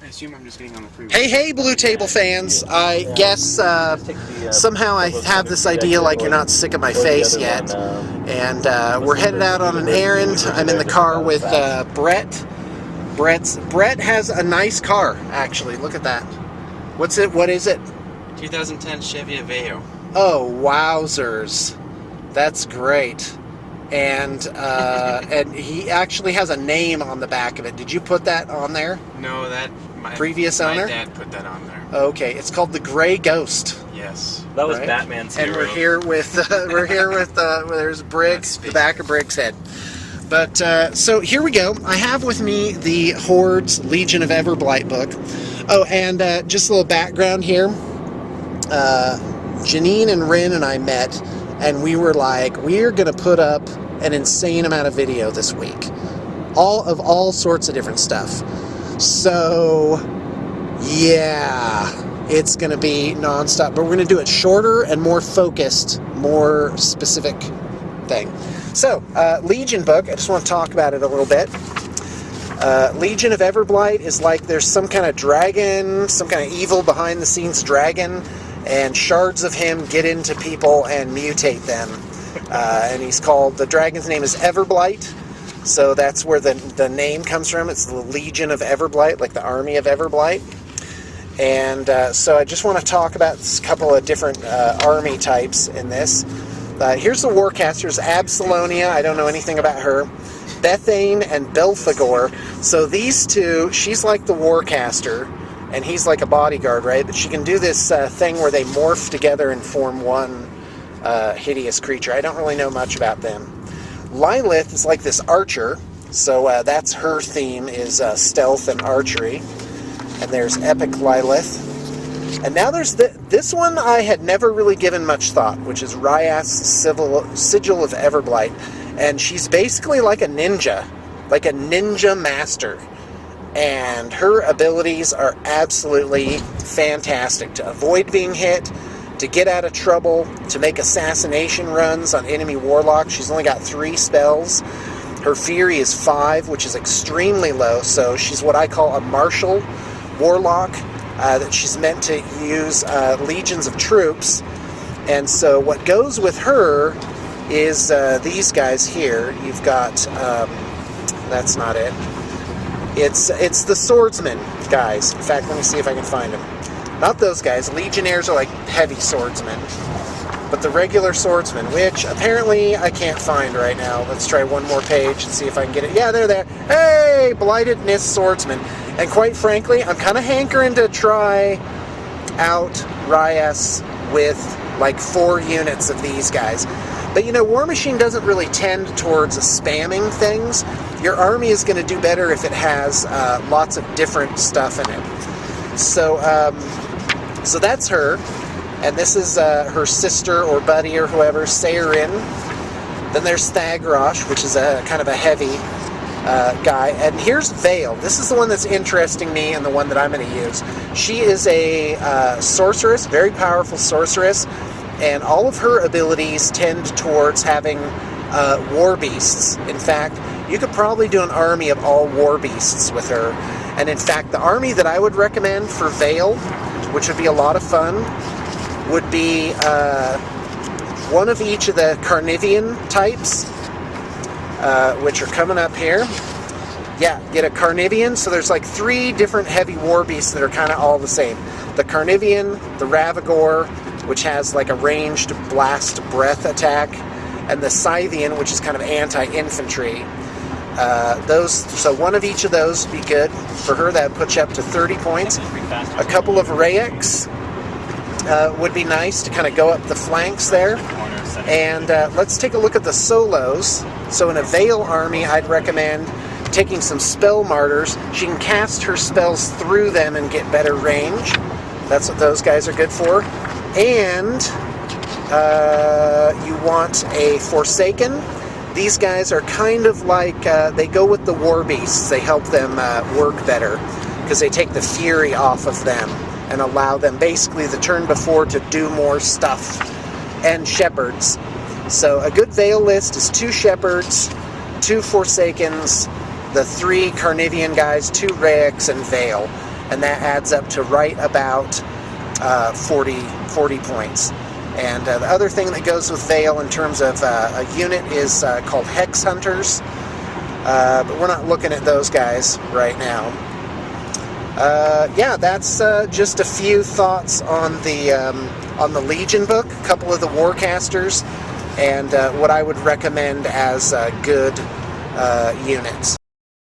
I assume I'm just getting on the freeway. Hey, Blue Table fans. I guess somehow I have this idea like you're not sick of my face yet. And we're headed out on an errand. I'm in the car with Brett. Brett has a nice car, actually. Look at that. What is it? 2010 Chevy Aveo. Oh, wowzers. That's great. And and he actually has a name on the back of it. Did you put that on there? No, previous owner? My dad put that on there. Okay, it's called the Gray Ghost. Yes. That was right? Batman's hero. And we're here with there's Briggs, the back of Briggs' head. But so here we go. I have with me the Horde's Legion of Everblight book. Oh, and just a little background here. Janine and Rin and I met, and we were like, we're gonna put up an insane amount of video this week, all sorts of different stuff. So yeah, it's gonna be nonstop, but we're gonna do it shorter and more focused, more specific thing. So Legion book, I just want to talk about it a little bit. Legion of Everblight is like there's some kind of dragon, some kind of evil behind the scenes dragon, and shards of him get into people and mutate them. And the dragon's name is Everblight, so that's where the name comes from. It's the Legion of Everblight, like the army of Everblight. And so I just want to talk about a couple of different army types in this. Here's the Warcasters, Absalonia, I don't know anything about her, Bethane and Belphegor. So these two, she's like the Warcaster, and he's like a bodyguard, right? But she can do this thing where they morph together and form one hideous creature. I don't really know much about them. Lilith is like this archer, so that's her theme, is stealth and archery. And there's Epic Lilith. And now there's this one I had never really given much thought, which is Ryas Sigil of Everblight. And she's basically like a ninja master. And her abilities are absolutely fantastic. To avoid being hit, to get out of trouble, to make assassination runs on enemy warlocks. She's only got 3 spells. Her Fury is 5, which is extremely low, so she's what I call a martial warlock, that she's meant to use legions of troops. And so what goes with her is these guys here. You've got, that's not it. It's the swordsman guys. In fact, let me see if I can find them. Not those guys. Legionnaires are like heavy swordsmen. But the regular swordsman, which apparently I can't find right now. Let's try one more page and see if I can get it. Yeah, they're there. Hey, Blightedness swordsman. And quite frankly, I'm kind of hankering to try out Ryas with like 4 units of these guys. But you know, War Machine doesn't really tend towards spamming things. Your army is going to do better if it has lots of different stuff in it. So, so that's her. And this is her sister or buddy or whoever, Sarin. Then there's Thagrosh, which is a kind of a heavy guy. And here's Vale. This is the one that's interesting me and the one that I'm going to use. She is a sorceress, very powerful sorceress, and all of her abilities tend towards having war beasts. In fact, you could probably do an army of all war beasts with her. And in fact, the army that I would recommend for Vale, which would be a lot of fun, would be one of each of the Carnivian types, which are coming up here. Yeah, get a Carnivian. So there's like 3 different heavy war beasts that are kind of all the same. The Carnivian, the Ravagore, which has like a ranged blast breath attack, and the Scythian, which is kind of anti-infantry. So one of each of those would be good. For her, that would put you up to 30 points. A couple of Rayeks would be nice to kind of go up the flanks there. And let's take a look at the solos. So in a Vale army, I'd recommend taking some Spell Martyrs. She can cast her spells through them and get better range. That's what those guys are good for. And you want a Forsaken. These guys are kind of like, they go with the War Beasts. They help them work better because they take the fury off of them and allow them basically the turn before to do more stuff. And Shepherds. So a good Vale list is 2 Shepherds, 2 Forsakens, the 3 Carnivian guys, 2 Rayeks, and Vale. and that adds up to right about 40 points. And the other thing that goes with Veil in terms of a unit is called Hex Hunters, but we're not looking at those guys right now. Yeah, that's just a few thoughts on the Legion book, a couple of the Warcasters, and what I would recommend as good units.